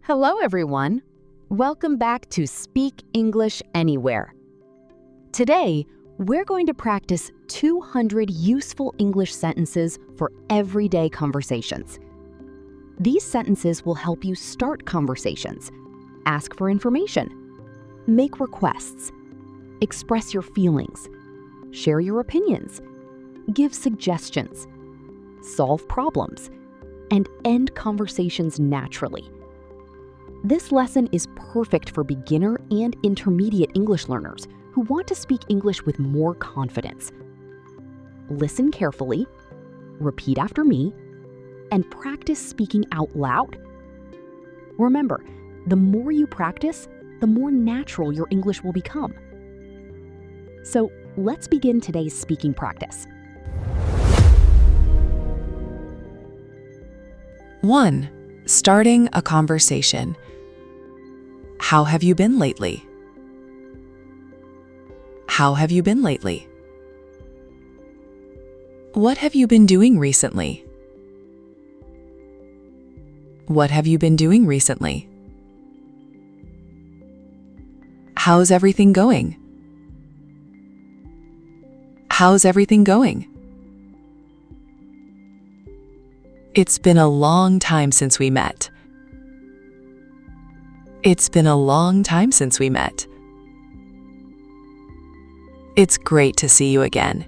Hello, everyone. Welcome back to Speak English Anywhere. Today, we're going to practice 200 useful English sentences for everyday conversations. These sentences will help you start conversations, ask for information, make requests, express your feelings, share your opinions, give suggestions, solve problems, and end conversations naturally. This lesson is perfect for beginner and intermediate English learners who want to speak English with more confidence. Listen carefully, repeat after me, and practice speaking out loud. Remember, the more you practice, the more natural your English will become. So let's begin today's speaking practice. 1. Starting a conversation. How have you been lately? How have you been lately? What have you been doing recently? What have you been doing recently? How's everything going? How's everything going? It's been a long time since we met. It's been a long time since we met. It's great to see you again.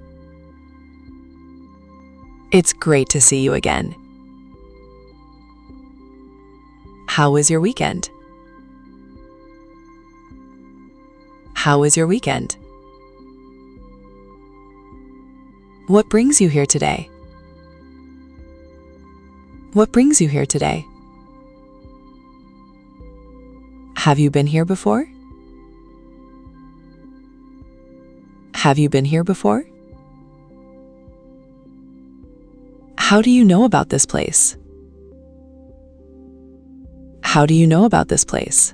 It's great to see you again. How was your weekend? How was your weekend? What brings you here today? What brings you here today? Have you been here before? Have you been here before? How do you know about this place? How do you know about this place?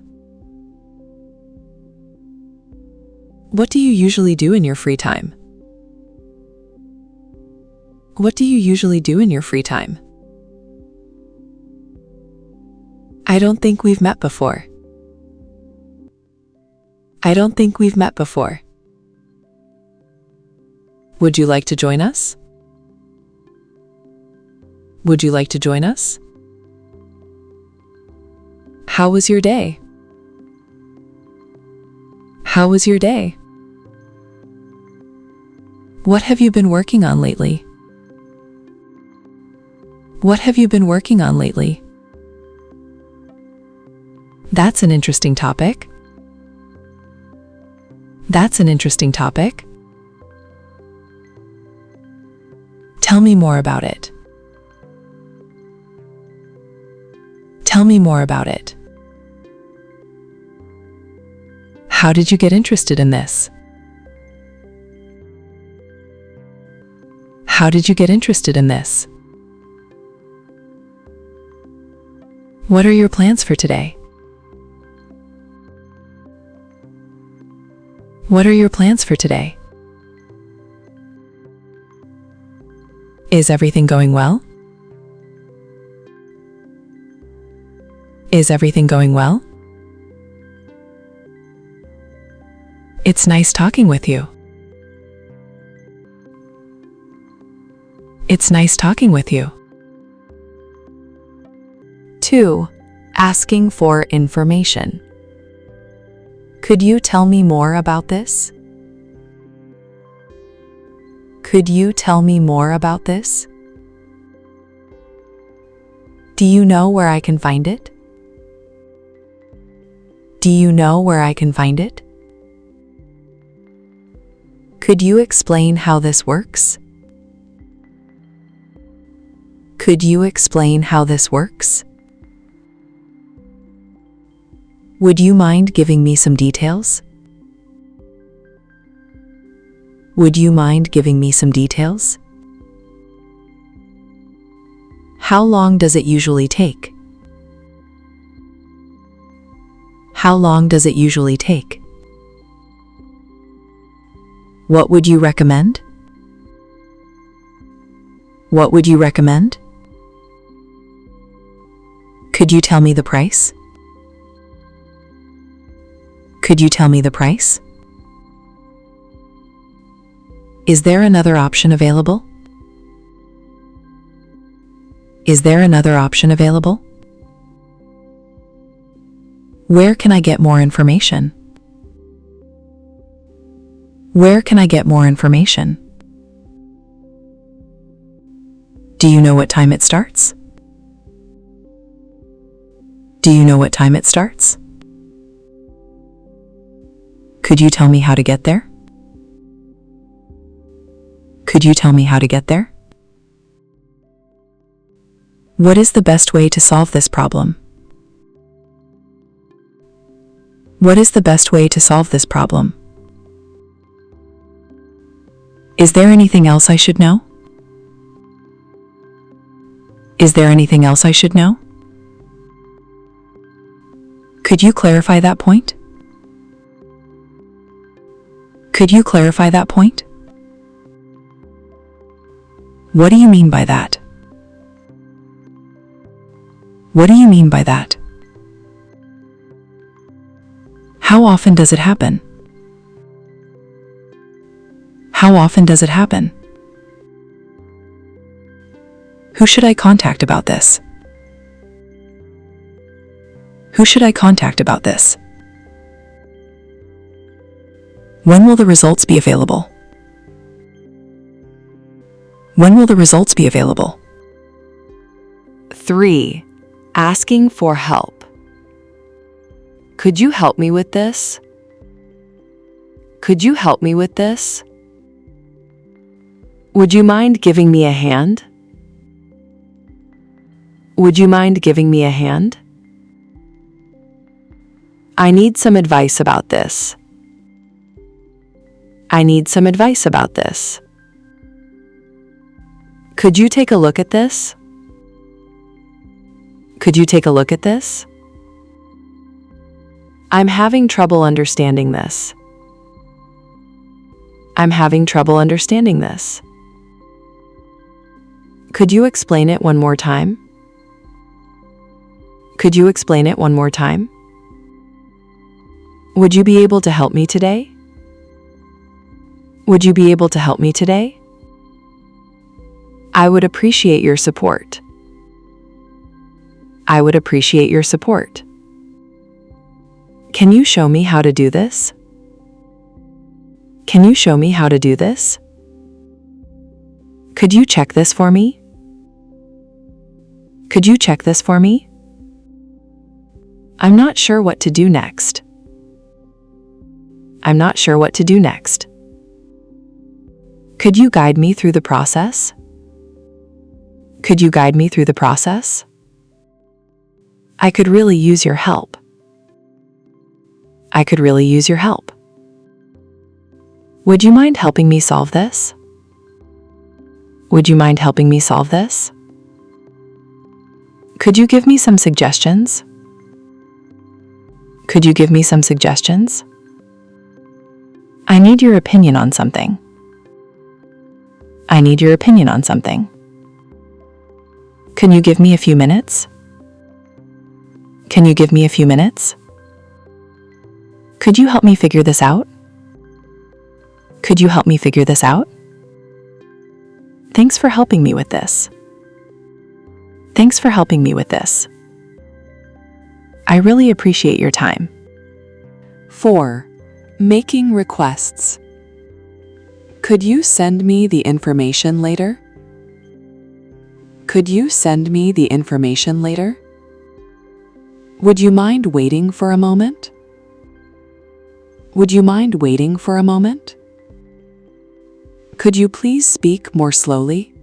What do you usually do in your free time? What do you usually do in your free time? I don't think we've met before. I don't think we've met before. Would you like to join us? Would you like to join us? How was your day? How was your day? What have you been working on lately? What have you been working on lately? That's an interesting topic. That's an interesting topic. Tell me more about it. Tell me more about it. How did you get interested in this? How did you get interested in this? What are your plans for today? What are your plans for today? Is everything going well? Is everything going well? It's nice talking with you. It's nice talking with you. 2. Asking for information. Could you tell me more about this? Could you tell me more about this? Do you know where I can find it? Do you know where I can find it? Could you explain how this works? Could you explain how this works? Would you mind giving me some details? Would you mind giving me some details? How long does it usually take? How long does it usually take? What would you recommend? What would you recommend? Could you tell me the price? Could you tell me the price? Is there another option available? Is there another option available? Where can I get more information? Where can I get more information? Do you know what time it starts? Do you know what time it starts? Could you tell me how to get there? Could you tell me how to get there? What is the best way to solve this problem? What is the best way to solve this problem? Is there anything else I should know? Is there anything else I should know? Could you clarify that point? Could you clarify that point? What do you mean by that? What do you mean by that? How often does it happen? How often does it happen? Who should I contact about this? Who should I contact about this? When will the results be available? When will the results be available? 3. Asking for help. Could you help me with this? Could you help me with this? Would you mind giving me a hand? Would you mind giving me a hand? I need some advice about this. I need some advice about this. Could you take a look at this? Could you take a look at this? I'm having trouble understanding this. I'm having trouble understanding this. Could you explain it one more time? Could you explain it one more time? Would you be able to help me today? Would you be able to help me today? I would appreciate your support. I would appreciate your support. Can you show me how to do this? Can you show me how to do this? Could you check this for me? Could you check this for me? I'm not sure what to do next. I'm not sure what to do next. Could you guide me through the process? Could you guide me through the process? I could really use your help. I could really use your help. Would you mind helping me solve this? Would you mind helping me solve this? Could you give me some suggestions? Could you give me some suggestions? I need your opinion on something. I need your opinion on something. Can you give me a few minutes? Can you give me a few minutes? Could you help me figure this out? Could you help me figure this out? Thanks for helping me with this. Thanks for helping me with this. I really appreciate your time. 4. Making requests. Could you send me the information later? Could you send me the information later? Would you mind waiting for a moment? Would you mind waiting for a moment? Could you please speak more slowly?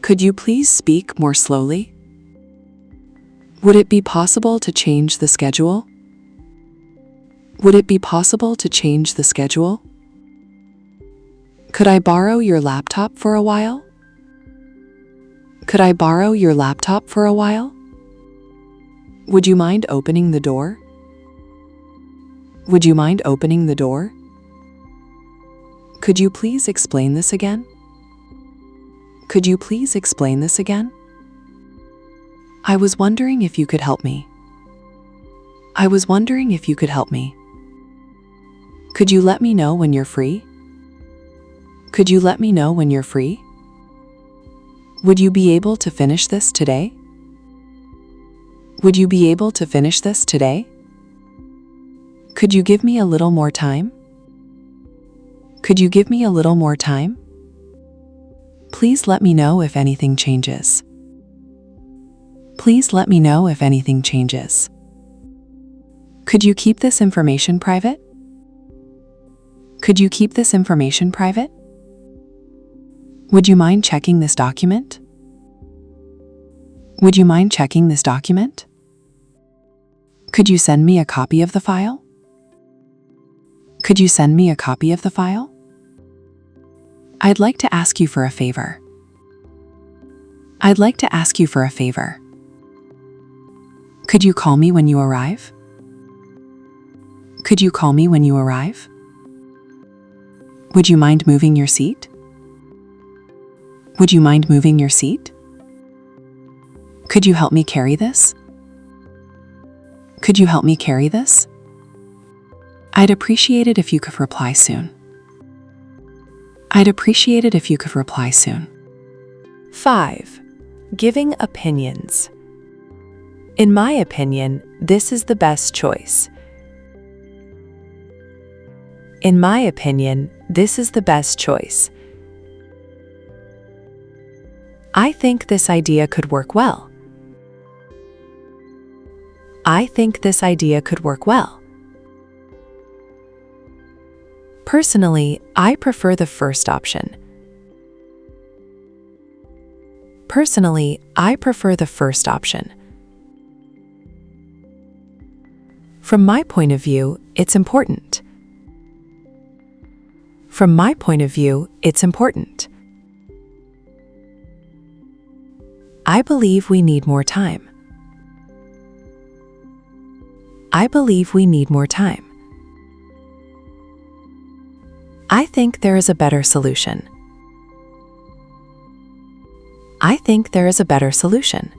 Could you please speak more slowly? Would it be possible to change the schedule? Would it be possible to change the schedule? Could I borrow your laptop for a while? Could I borrow your laptop for a while? Would you mind opening the door? Would you mind opening the door? Could you please explain this again? Could you please explain this again? I was wondering if you could help me. I was wondering if you could help me. Could you let me know when you're free? Could you let me know when you're free? Would you be able to finish this today? Would you be able to finish this today? Could you give me a little more time? Could you give me a little more time? Please let me know if anything changes. Please let me know if anything changes. Could you keep this information private? Could you keep this information private? Would you mind checking this document? Would you mind checking this document? Could you send me a copy of the file? Could you send me a copy of the file? I'd like to ask you for a favor. I'd like to ask you for a favor. Could you call me when you arrive? Could you call me when you arrive? Would you mind moving your seat? Would you mind moving your seat? Could you help me carry this? Could you help me carry this? I'd appreciate it if you could reply soon. I'd appreciate it if you could reply soon. 5. Giving opinions. In my opinion, this is the best choice. In my opinion, this is the best choice. I think this idea could work well. I think this idea could work well. Personally, I prefer the first option. Personally, I prefer the first option. From my point of view, it's important. From my point of view, it's important. I believe we need more time. I believe we need more time. I think there is a better solution. I think there is a better solution.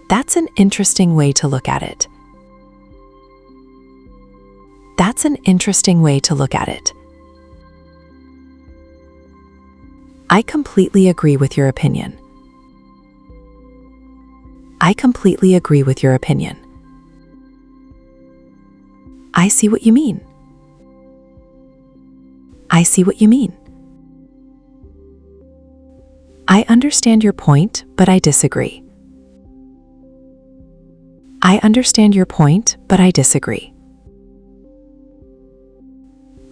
That's an interesting way to look at it. That's an interesting way to look at it. I completely agree with your opinion. I completely agree with your opinion. I see what you mean. I see what you mean. I understand your point, but I disagree. I understand your point, but I disagree.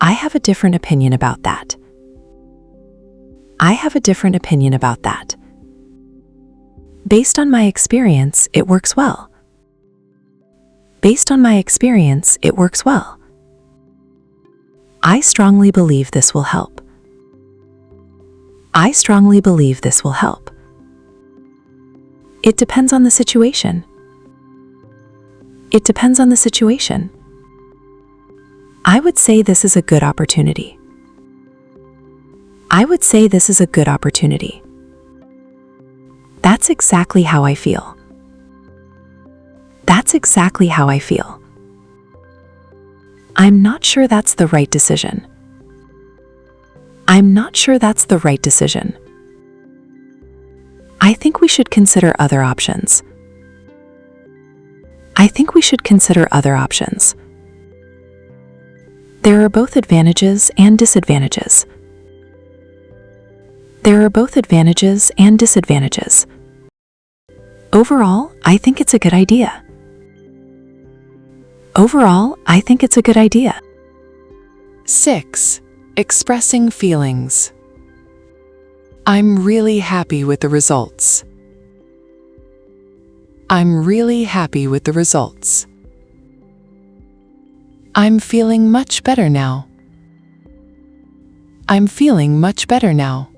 I have a different opinion about that. I have a different opinion about that. Based on my experience, it works well. Based on my experience, it works well. I strongly believe this will help. I strongly believe this will help. It depends on the situation. It depends on the situation. I would say this is a good opportunity. I would say this is a good opportunity. That's exactly how I feel. That's exactly how I feel. I'm not sure that's the right decision. I'm not sure that's the right decision. I think we should consider other options. I think we should consider other options. There are both advantages and disadvantages. There are both advantages and disadvantages. Overall, I think it's a good idea. Overall, I think it's a good idea. 6. Expressing feelings. I'm really happy with the results. I'm really happy with the results. I'm feeling much better now. I'm feeling much better now.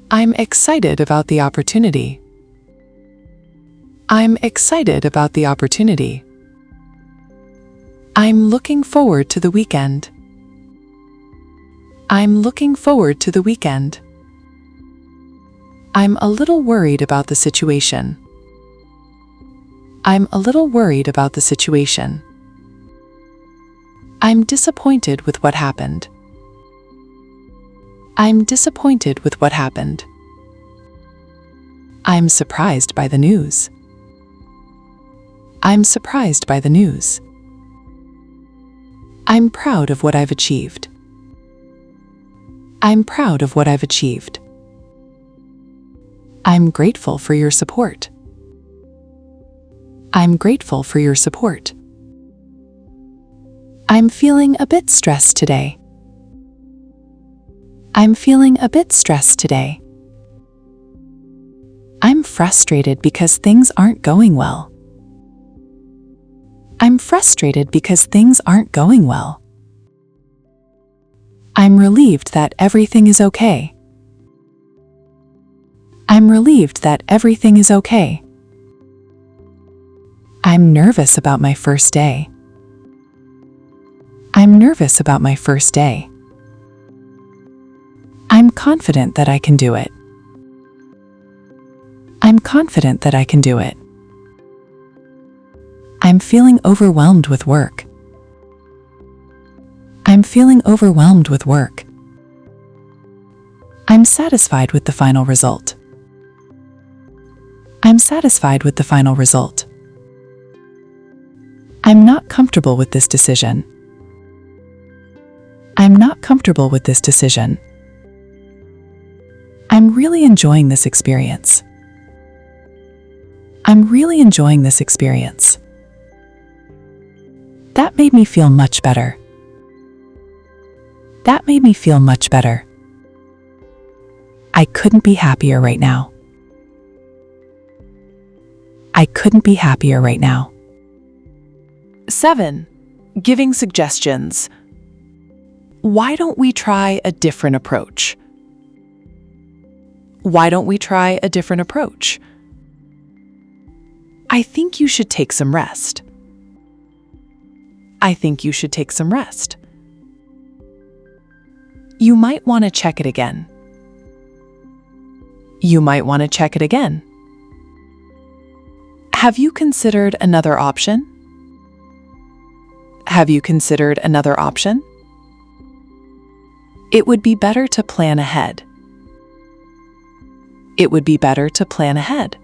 I'm excited about the opportunity. I'm excited about the opportunity. I'm looking forward to the weekend. I'm looking forward to the weekend. I'm a little worried about the situation. I'm a little worried about the situation. I'm disappointed with what happened. I'm disappointed with what happened. I'm surprised by the news. I'm surprised by the news. I'm proud of what I've achieved. I'm proud of what I've achieved. I'm grateful for your support. I'm grateful for your support. I'm feeling a bit stressed today. I'm feeling a bit stressed today. I'm frustrated because things aren't going well. I'm frustrated because things aren't going well. I'm relieved that everything is okay. I'm relieved that everything is okay. I'm nervous about my first day. I'm nervous about my first day. I'm confident that I can do it. I'm confident that I can do it. I'm feeling overwhelmed with work. I'm feeling overwhelmed with work. I'm satisfied with the final result. I'm satisfied with the final result. I'm not comfortable with this decision. I'm not comfortable with this decision. I'm really enjoying this experience. I'm really enjoying this experience. That made me feel much better. That made me feel much better. I couldn't be happier right now. I couldn't be happier right now. 7. Giving suggestions. Why don't we try a different approach? Why don't we try a different approach? I think you should take some rest. I think you should take some rest. You might want to check it again. You might want to check it again. Have you considered another option? Have you considered another option? It would be better to plan ahead. It would be better to plan ahead.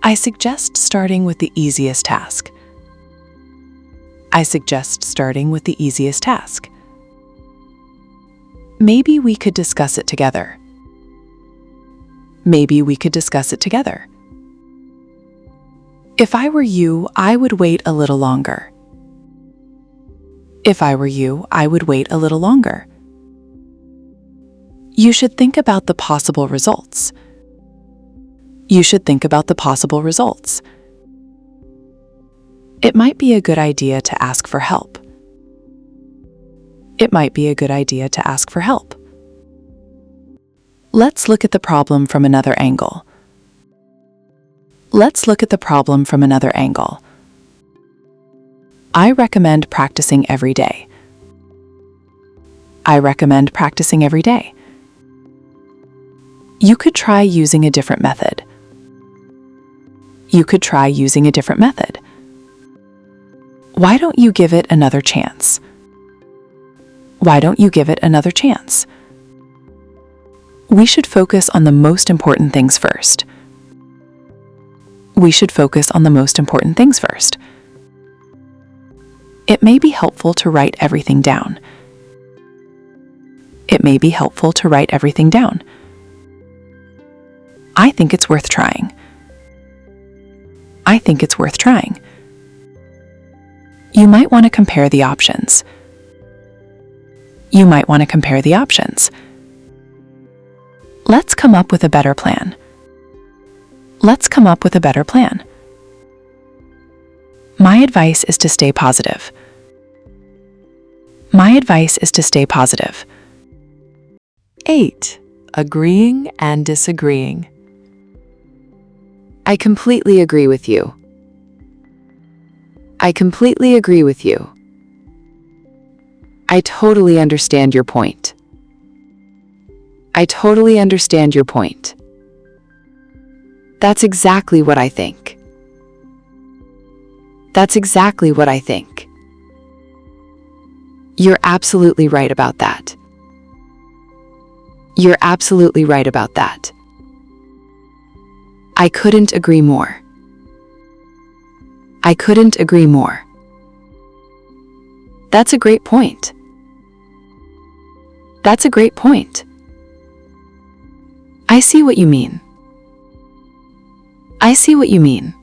I suggest starting with the easiest task. I suggest starting with the easiest task. Maybe we could discuss it together. Maybe we could discuss it together. If I were you, I would wait a little longer. If I were you, I would wait a little longer. You should think about the possible results. You should think about the possible results. It might be a good idea to ask for help. It might be a good idea to ask for help. Let's look at the problem from another angle. Let's look at the problem from another angle. I recommend practicing every day. I recommend practicing every day. You could try using a different method. You could try using a different method. Why don't you give it another chance? Why don't you give it another chance? We should focus on the most important things first. We should focus on the most important things first. It may be helpful to write everything down. It may be helpful to write everything down. I think it's worth trying. I think it's worth trying. You might want to compare the options. You might want to compare the options. Let's come up with a better plan. Let's come up with a better plan. My advice is to stay positive. My advice is to stay positive. 8. Agreeing and disagreeing. I completely agree with you. I completely agree with you. I totally understand your point. I totally understand your point. That's exactly what I think. That's exactly what I think. You're absolutely right about that. You're absolutely right about that. I couldn't agree more. I couldn't agree more. That's a great point. That's a great point. I see what you mean. I see what you mean.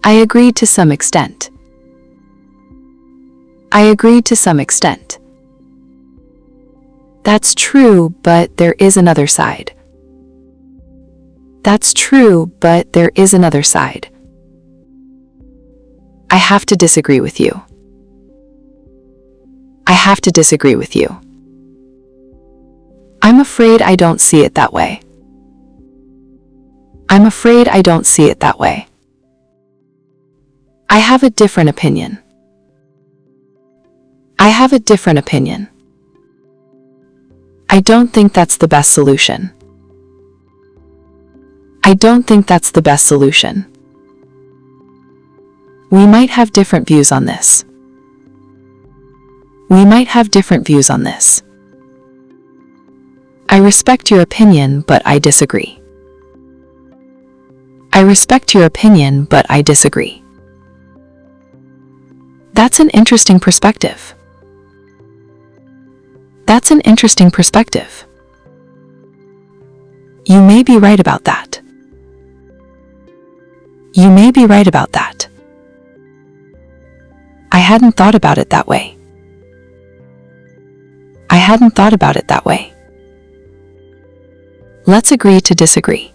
I agreed to some extent. I agreed to some extent. That's true, but there is another side. That's true, but there is another side. I have to disagree with you. I have to disagree with you. I'm afraid I don't see it that way. I'm afraid I don't see it that way. I have a different opinion. I have a different opinion. I don't think that's the best solution. I don't think that's the best solution. We might have different views on this. We might have different views on this. I respect your opinion, but I disagree. I respect your opinion, but I disagree. That's an interesting perspective. That's an interesting perspective. You may be right about that. You may be right about that. I hadn't thought about it that way. I hadn't thought about it that way. Let's agree to disagree.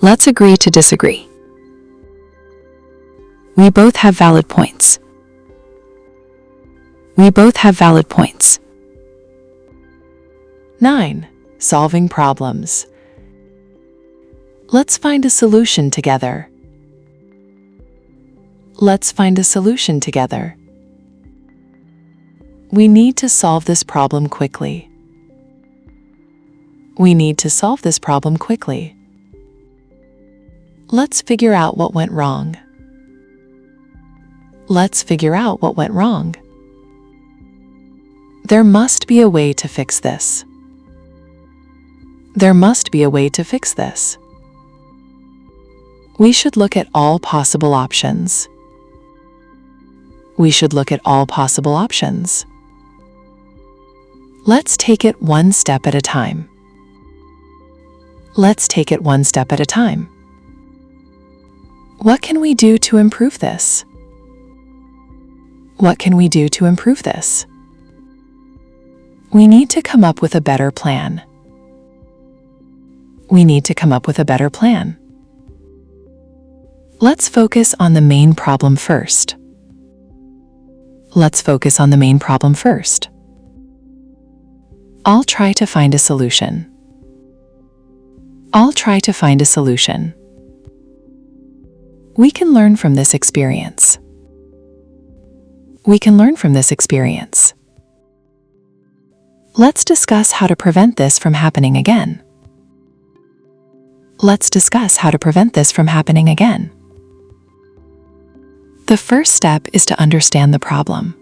Let's agree to disagree. We both have valid points. We both have valid points. 9. Solving problems. Let's find a solution together. Let's find a solution together. We need to solve this problem quickly. We need to solve this problem quickly. Let's figure out what went wrong. Let's figure out what went wrong. There must be a way to fix this. There must be a way to fix this. We should look at all possible options. We should look at all possible options. Let's take it one step at a time. Let's take it one step at a time. What can we do to improve this? What can we do to improve this? We need to come up with a better plan. We need to come up with a better plan. Let's focus on the main problem first. Let's focus on the main problem first. I'll try to find a solution. I'll try to find a solution. We can learn from this experience. We can learn from this experience. Let's discuss how to prevent this from happening again. Let's discuss how to prevent this from happening again. The first step is to understand the problem.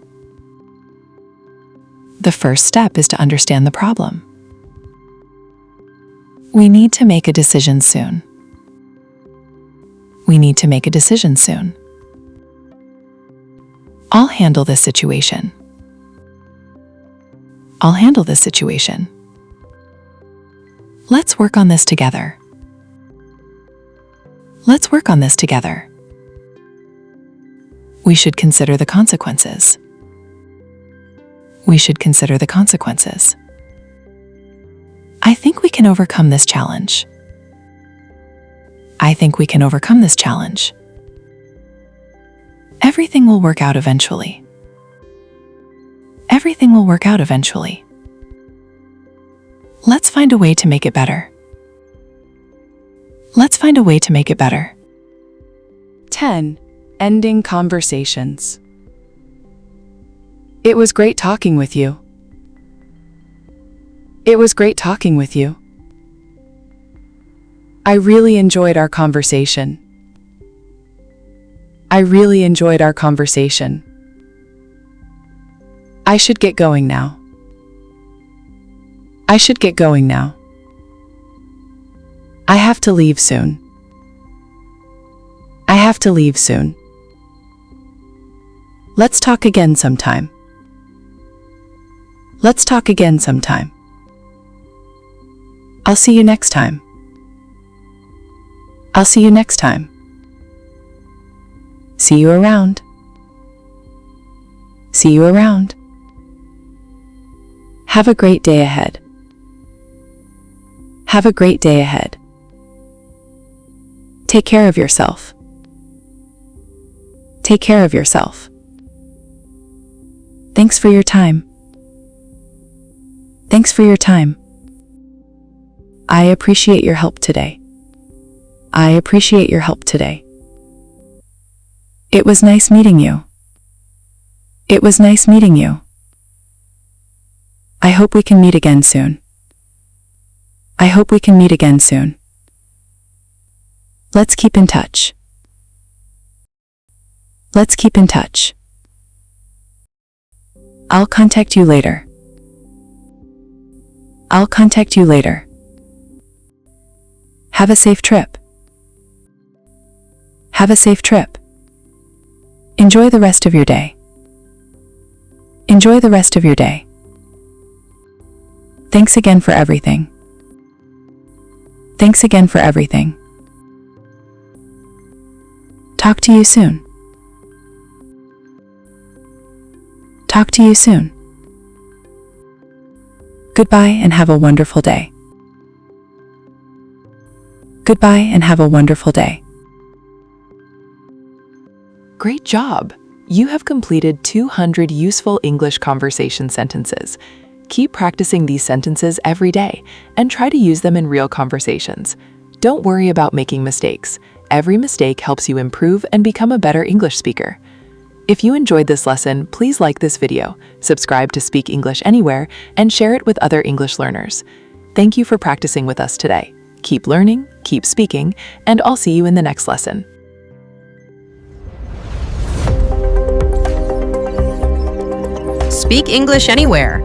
The first step is to understand the problem. We need to make a decision soon. We need to make a decision soon. I'll handle this situation. I'll handle this situation. Let's work on this together. Let's work on this together. We should consider the consequences. We should consider the consequences. I think we can overcome this challenge. I think we can overcome this challenge. Everything will work out eventually. Everything will work out eventually. Let's find a way to make it better. Let's find a way to make it better. 10. Ending conversations. It was great talking with you. It was great talking with you. I really enjoyed our conversation. I really enjoyed our conversation. I should get going now. I should get going now. I have to leave soon. I have to leave soon. Let's talk again sometime. Let's talk again sometime. I'll see you next time. I'll see you next time. See you around. See you around. Have a great day ahead. Have a great day ahead. Take care of yourself. Take care of yourself. Thanks for your time. Thanks for your time. I appreciate your help today. I appreciate your help today. It was nice meeting you. It was nice meeting you. I hope we can meet again soon. I hope we can meet again soon. Let's keep in touch. Let's keep in touch. I'll contact you later. I'll contact you later. Have a safe trip. Have a safe trip. Enjoy the rest of your day. Enjoy the rest of your day. Thanks again for everything. Thanks again for everything. Talk to you soon. Talk to you soon. Goodbye and have a wonderful day. Goodbye and have a wonderful day. Great job! You have completed 200 useful English conversation sentences. Keep practicing these sentences every day and try to use them in real conversations. Don't worry about making mistakes. Every mistake helps you improve and become a better English speaker. If you enjoyed this lesson, please like this video, subscribe to Speak English Anywhere, and share it with other English learners. Thank you for practicing with us today. Keep learning, keep speaking, and I'll see you in the next lesson. Speak English Anywhere.